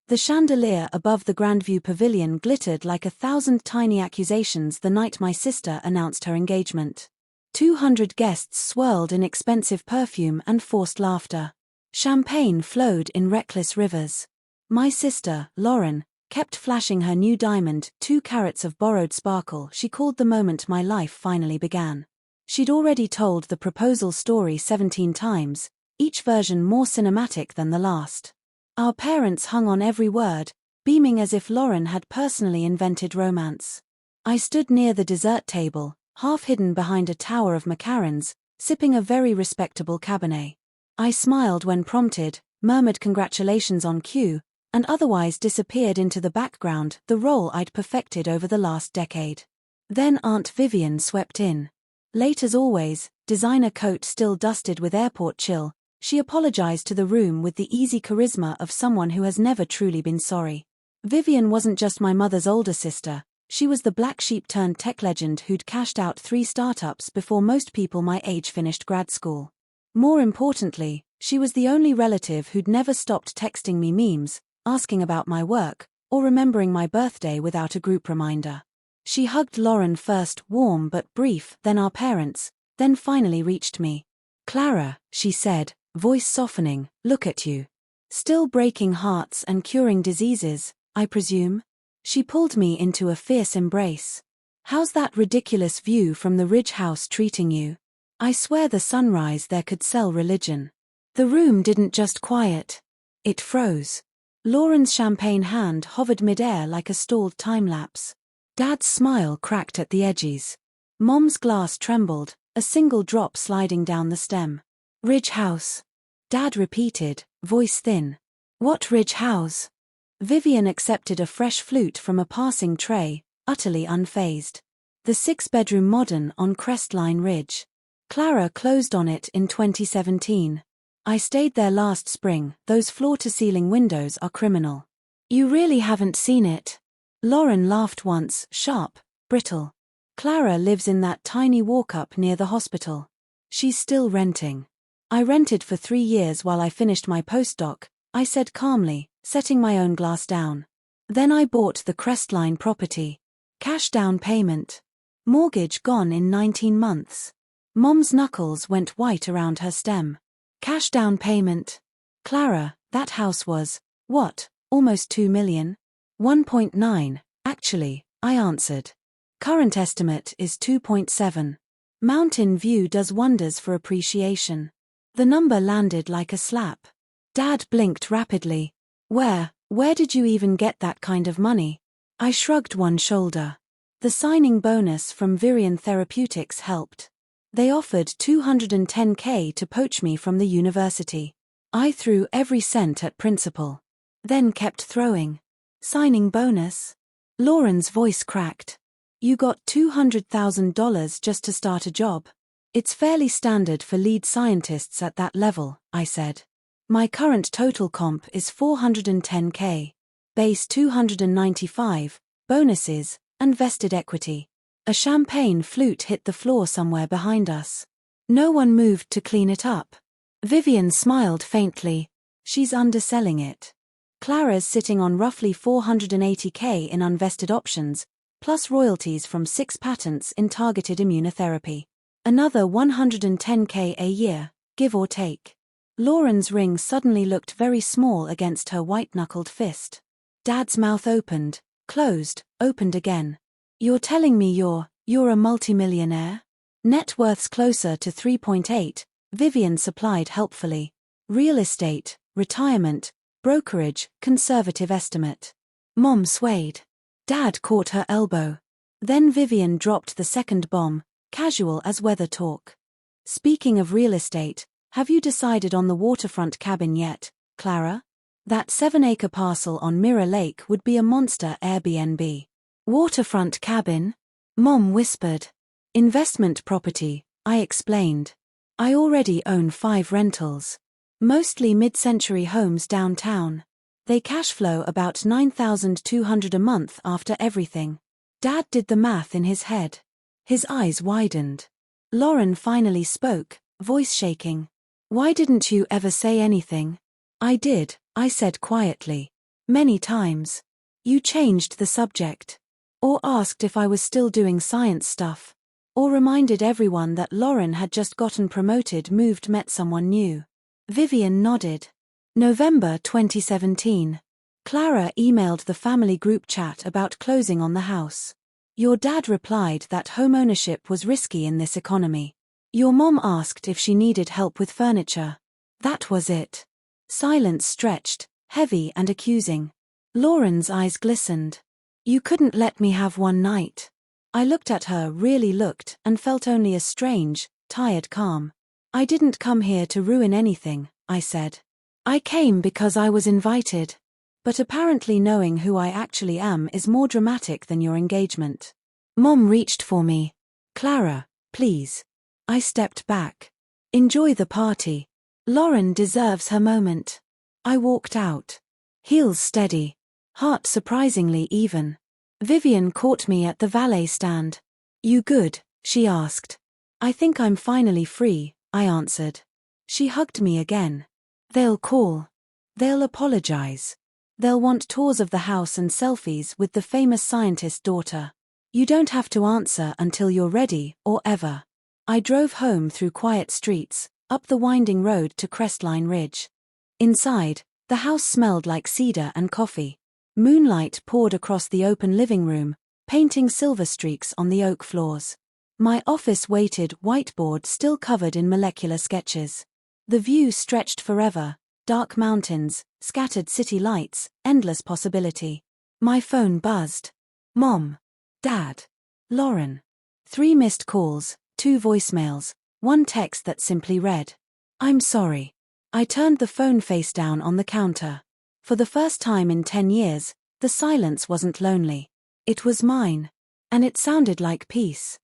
The chandelier above the Grandview Pavilion glittered like 1,000 tiny accusations the night my sister announced her engagement. 200 guests swirled in expensive perfume and forced laughter. Champagne flowed in reckless rivers. My sister, Lauren, kept flashing her new diamond, 2 carats of borrowed sparkle. She called the moment my life finally began. She'd already told the proposal story 17 times, each version more cinematic than the last. Our parents hung on every word, beaming as if Lauren had personally invented romance. I stood near the dessert table, half hidden behind a tower of macarons, sipping a very respectable Cabernet. I smiled when prompted, murmured congratulations on cue, and otherwise disappeared into the background, the role I'd perfected over the last decade. Then Aunt Vivian swept in. Late as always, designer coat still dusted with airport chill, she apologized to the room with the easy charisma of someone who has never truly been sorry. Vivian wasn't just my mother's older sister, she was the black sheep turned tech legend who'd cashed out 3 startups before most people my age finished grad school. More importantly, she was the only relative who'd never stopped texting me memes, asking about my work, or remembering my birthday without a group reminder. She hugged Lauren first, warm but brief, then our parents, then finally reached me. "Clara," she said, voice softening, "look at you. Still breaking hearts and curing diseases, I presume?" She pulled me into a fierce embrace. "How's that ridiculous view from the Ridge House treating you? I swear the sunrise there could sell religion." The room didn't just quiet. It froze. Lauren's champagne hand hovered midair like a stalled time-lapse. Dad's smile cracked at the edges. Mom's glass trembled, a single drop sliding down the stem. "Ridge House," Dad repeated, voice thin. "What Ridge House?" Vivian accepted a fresh flute from a passing tray, utterly unfazed. "The 6-bedroom modern on Crestline Ridge. Clara closed on it in 2017. I stayed there last spring. Those floor-to-ceiling windows are criminal." "You really haven't seen it?" Lauren laughed once, sharp, brittle. "Clara lives in that tiny walk-up near the hospital. She's still renting." "I rented for 3 years while I finished my postdoc," I said calmly, setting my own glass down. "Then I bought the Crestline property. Cash down payment. Mortgage gone in 19 months. Mom's knuckles went white around her stem. Cash down payment. Clara, that house was, what, almost 2 million? 1.9, actually, I answered. Current estimate is 2.7. Mountain View does wonders for appreciation." The number landed like a slap. Dad blinked rapidly. Where did you even get that kind of money?" I shrugged one shoulder. The signing bonus from Virion Therapeutics helped. They offered $210K to poach me from the university. I threw every cent at principal. Then kept throwing. "Signing bonus?" Lauren's voice cracked. "You got $200,000 just to start a job. It's fairly standard for lead scientists at that level," I said. "My current total comp is $410K. Base $295, bonuses, and vested equity." A champagne flute hit the floor somewhere behind us. No one moved to clean it up. Vivian smiled faintly. "She's underselling it. Clara's sitting on roughly $480K in unvested options, plus royalties from 6 patents in targeted immunotherapy. Another $110K a year, give or take." Lauren's ring suddenly looked very small against her white-knuckled fist. Dad's mouth opened, closed, opened again. "You're telling me you're a multimillionaire?" "Net worth's closer to 3.8, Vivian supplied helpfully. "Real estate, retirement, brokerage, conservative estimate." Mom swayed. Dad caught her elbow. Then Vivian dropped the second bomb, casual as weather talk. "Speaking of real estate, have you decided on the waterfront cabin yet, Clara? That 7-acre parcel on Mirror Lake would be a monster Airbnb." "Waterfront cabin?" Mom whispered. "Investment property," I explained. "I already own 5 rentals. Mostly mid-century homes downtown. They cash flow about $9,200 a month after everything." Dad did the math in his head. His eyes widened. Lauren finally spoke, voice shaking. "Why didn't you ever say anything?" "I did," I said quietly. Many times. You changed the subject. Or asked if I was still doing science stuff. Or reminded everyone that Lauren had just gotten promoted, met someone new. Vivian nodded. November 2017. Clara emailed the family group chat about closing on the house. Your dad replied that homeownership was risky in this economy. Your mom asked if she needed help with furniture. That was it. Silence stretched, heavy and accusing. Lauren's eyes glistened. You couldn't let me have one night. I looked at her, really looked, and felt only a strange, tired calm. I didn't come here to ruin anything, I said. I came because I was invited. But apparently knowing who I actually am is more dramatic than your engagement. Mom reached for me. Clara, please. I stepped back. Enjoy the party. Lauren deserves her moment. I walked out. Heels steady. Heart surprisingly even. Vivian caught me at the valet stand. You good? She asked. I think I'm finally free, I answered. She hugged me again. They'll call. They'll apologize. They'll want tours of the house and selfies with the famous scientist's daughter. You don't have to answer until you're ready, or ever. I drove home through quiet streets, up the winding road to Crestline Ridge. Inside, the house smelled like cedar and coffee. Moonlight poured across the open living room, painting silver streaks on the oak floors. My office-weighted whiteboard still covered in molecular sketches. The view stretched forever, dark mountains, scattered city lights, endless possibility. My phone buzzed. Mom. Dad. Lauren. 3 missed calls, 2 voicemails, 1 text that simply read, I'm sorry. I turned the phone face down on the counter. For the first time in 10 years, the silence wasn't lonely. It was mine. And it sounded like peace.